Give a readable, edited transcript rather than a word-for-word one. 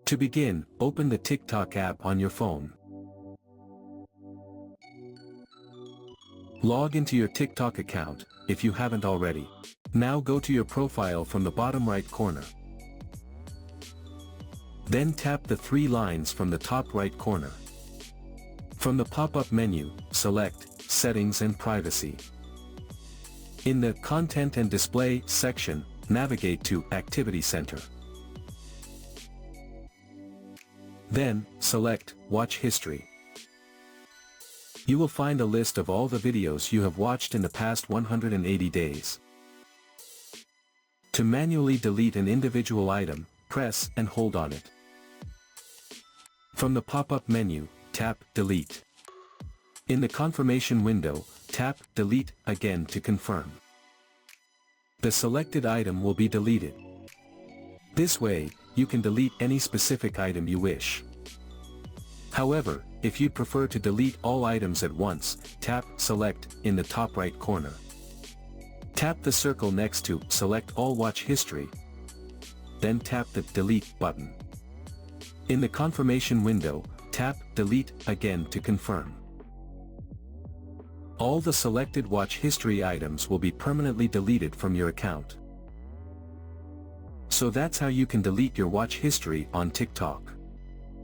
To begin, open the TikTok app on your phone. Log into your TikTok account, if you haven't already. Now go to your profile from the bottom right corner. Then tap the three lines from the top right corner. From the pop-up menu, select Settings and Privacy. In the Content and Display section, navigate to Activity Center. Then, select Watch History. You will find a list of all the videos you have watched in the past 180 days. To manually delete an individual item, press and hold on it. From the pop-up menu, tap Delete. In the confirmation window, tap Delete again to confirm. The selected item will be deleted. This way, you can delete any specific item you wish. However, if you prefer to delete all items at once, tap Select in the top right corner. Tap the circle next to Select All Watch History. Then tap the Delete button. In the confirmation window, tap Delete again to confirm. All the selected watch history items will be permanently deleted from your account. So that's how you can delete your watch history on TikTok.